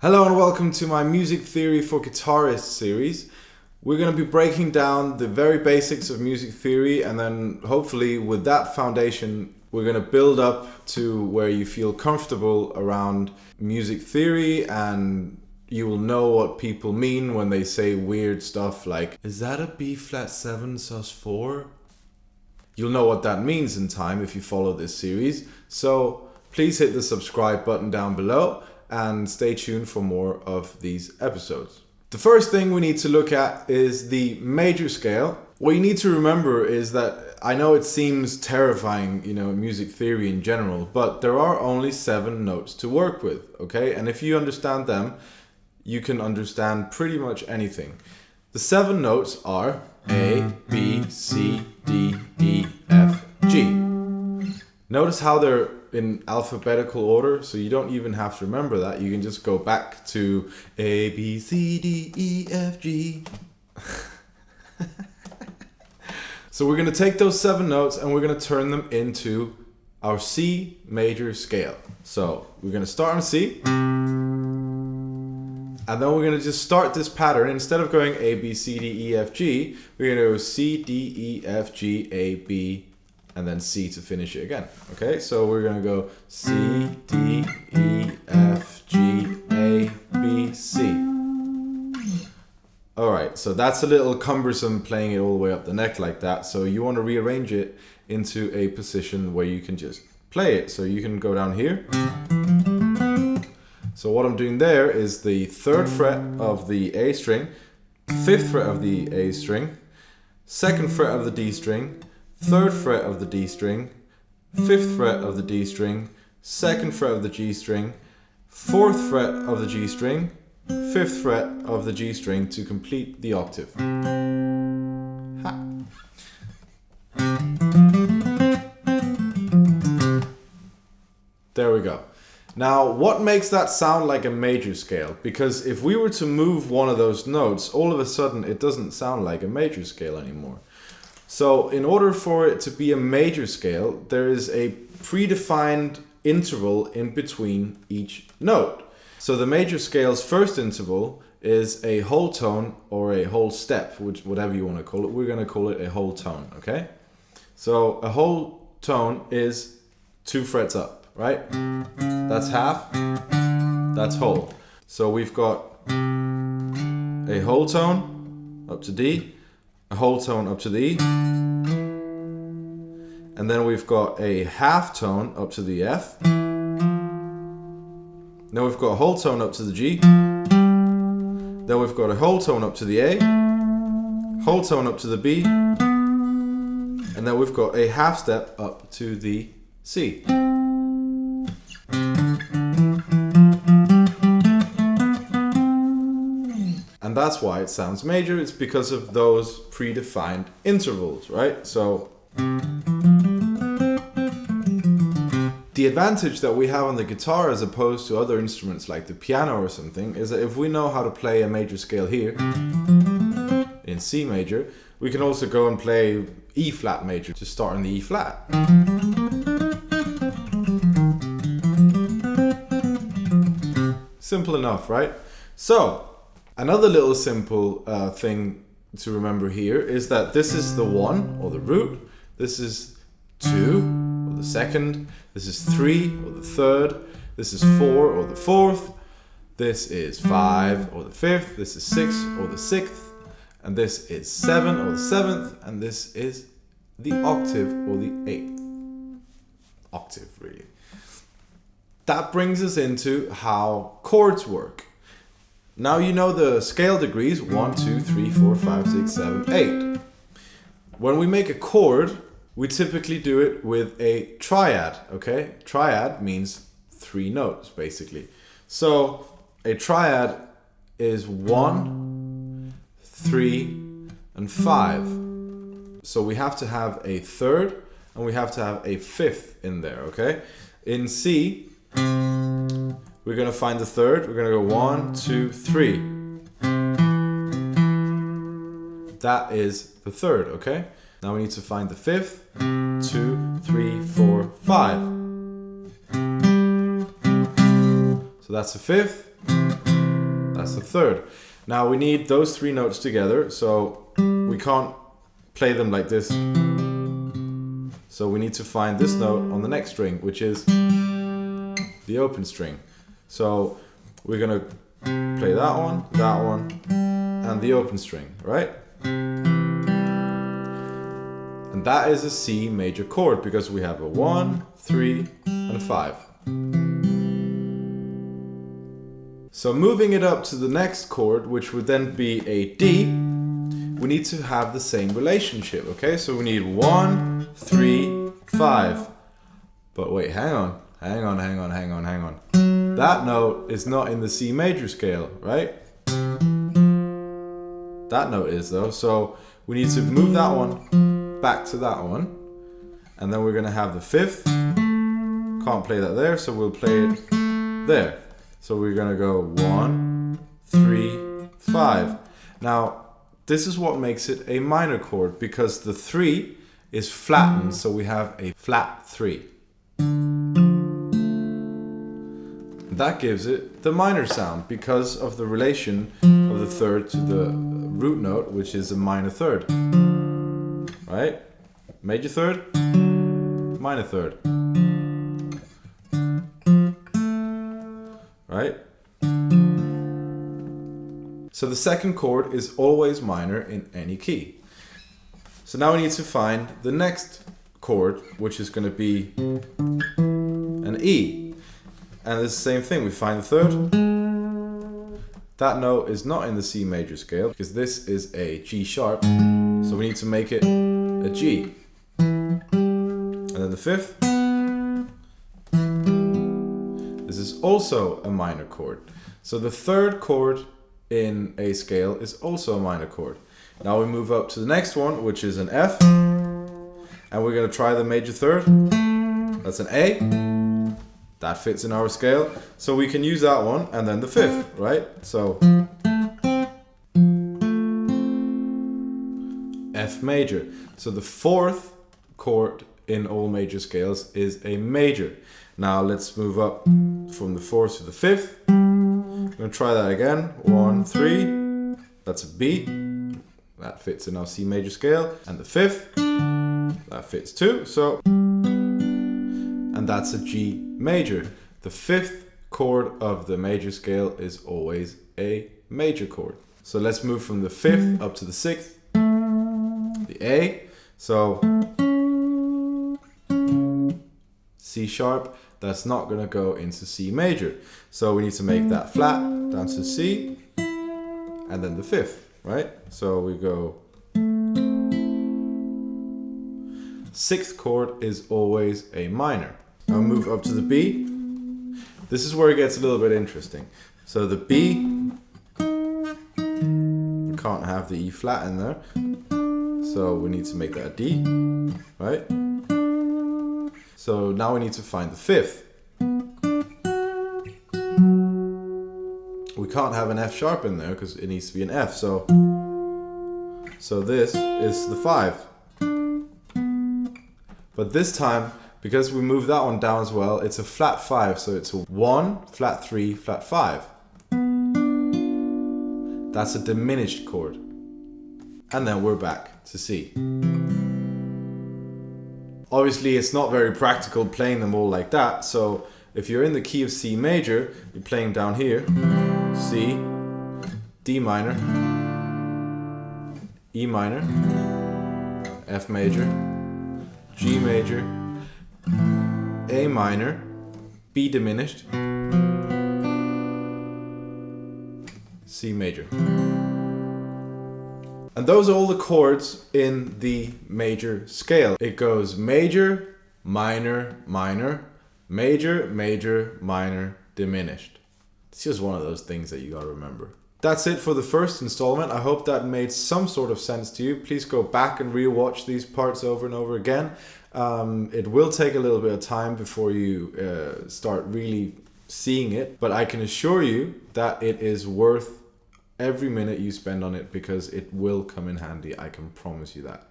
Hello and welcome to my Music Theory for Guitarists series. We're going to be breaking down the very basics of music theory, and then hopefully with that foundation we're going to build up to where you feel comfortable around music theory, and you will know what people mean when they say weird stuff like, is that a B flat 7 sus 4? You'll know what that means in time if you follow this series. So please hit the subscribe button down below and stay tuned for more of these episodes. The first thing we need to look at is the major scale. What you need to remember is that I know it seems terrifying, music theory in general, but there are only 7 notes to work with, okay? And if you understand them, you can understand pretty much anything. The 7 notes are A, B, C, D, E, F, G. Notice how they're in alphabetical order, so you don't even have to remember that. You can just go back to A, B, C, D, E, F, G. So we're going to take those 7 notes and we're going to turn them into our C major scale. So we're going to start on C, and then we're going to just start this pattern. Instead of going A, B, C, D, E, F, G, we're going to go C, D, E, F, G, A, B, and then C to finish it again. Okay, so we're gonna go C, D, E, F, G, A, B, C. Alright, so that's a little cumbersome playing it all the way up the neck like that, so you want to rearrange it into a position where you can just play it. So you can go down here. So what I'm doing there is the 3rd fret of the A string, 5th fret of the A string, 2nd fret of the D string, 3rd fret of the D string, 5th fret of the D string, 2nd fret of the G string, 4th fret of the G string, 5th fret of the G string to complete the octave. Ha. There we go. Now, what makes that sound like a major scale? Because if we were to move one of those notes, all of a sudden it doesn't sound like a major scale anymore. So in order for it to be a major scale, there is a predefined interval in between each note. So the major scale's first interval is a whole tone or a whole step, which whatever you want to call it. We're going to call it a whole tone, okay? So a whole tone is 2 frets up, right? That's half, that's whole. So we've got a whole tone up to D, a whole tone up to the E, and then we've got a half tone up to the F. Then we've got a whole tone up to the G. Then we've got a whole tone up to the A, whole tone up to the B, and then we've got a half step up to the C. And that's why it sounds major. It's because of those predefined intervals, right? So the advantage that we have on the guitar as opposed to other instruments like the piano or something is that if we know how to play a major scale here in C major, we can also go and play E flat major to start on the E flat. Simple enough, right? So another little simple thing to remember here is that this is the 1 or the root, this is 2 or the 2nd, this is 3 or the 3rd, this is 4 or the 4th, this is 5 or the 5th, this is 6 or the 6th, and this is 7 or the 7th, and this is the octave or the 8th octave, really. That brings us into how chords work. Now you know the scale degrees, 1, 2, 3, 4, 5, 6, 7, 8. When we make a chord, we typically do it with a triad, okay? Triad means 3 notes, basically. So a triad is 1, 3, and 5. So we have to have a 3rd and we have to have a 5th in there, okay? In C, we're going to find the 3rd. We're going to go 1, 2, 3. That is the 3rd, okay? Now we need to find the 5th. 2, 3, 4, 5. So that's the 5th. that's the third. Now we need those three notes together, so we can't play them like this. So we need to find this note on the next string, which is the open string. So we're gonna play that one, and the open string, right? And that is a C major chord because we have a 1, 3, and a 5. So moving it up to the next chord, which would then be a D, we need to have the same relationship, okay? So we need 1, 3, 5. But wait, hang on. That note is not in the C major scale, right? That note is though, so we need to move that one back to that one. And then we're gonna have the 5th. Can't play that there, so we'll play it there. So we're gonna go 1, 3, 5. Now, this is what makes it a minor chord because the 3 is flattened, so we have a flat 3. That gives it the minor sound because of the relation of the third to the root note, which is a minor third. Right? Major third, minor third. Right? So the second chord is always minor in any key. So now we need to find the next chord, which is going to be an E. And it's the same thing, we find the third. That note is not in the C major scale because this is a G sharp. So we need to make it a G. And then the 5th. This is also a minor chord. So the third chord in a scale is also a minor chord. Now we move up to the next one, which is an F. And we're going to try the major third. That's an A. That fits in our scale. So we can use that one and then the 5th, right? So F major. So the 4th chord in all major scales is a major. Now let's move up from the 4th to the 5th. I'm going to try that again. 1, 3. That's a B. That fits in our C major scale. And the 5th. That fits too. So, and that's a G major. The 5th chord of the major scale is always a major chord. So let's move from the 5th up to the 6th. The A. So C sharp, that's not going to go into C major. So we need to make that flat down to C and then the 5th, right? So we go 6th chord is always a minor. Now move up to the B. This is where it gets a little bit interesting. So the B, we can't have the E flat in there. So we need to make that a D, right? So now we need to find the 5th. We can't have an F sharp in there because it needs to be an F. So this is the 5. But this time, because we moved that one down as well, it's a flat 5. So it's a 1, flat 3, flat 5. That's a diminished chord. And then we're back to C. Obviously, it's not very practical playing them all like that. So if you're in the key of C major, you're playing down here. C, D minor, E minor, F major, G major, A minor, B diminished, C major. And those are all the chords in the major scale. It goes major, minor, minor, major, major, minor, diminished. It's just one of those things that you gotta remember. That's it for the first installment. I hope that made some sort of sense to you. Please go back and rewatch these parts over and over again. It will take a little bit of time before you start really seeing it, but I can assure you that it is worth every minute you spend on it because it will come in handy. I can promise you that.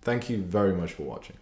Thank you very much for watching.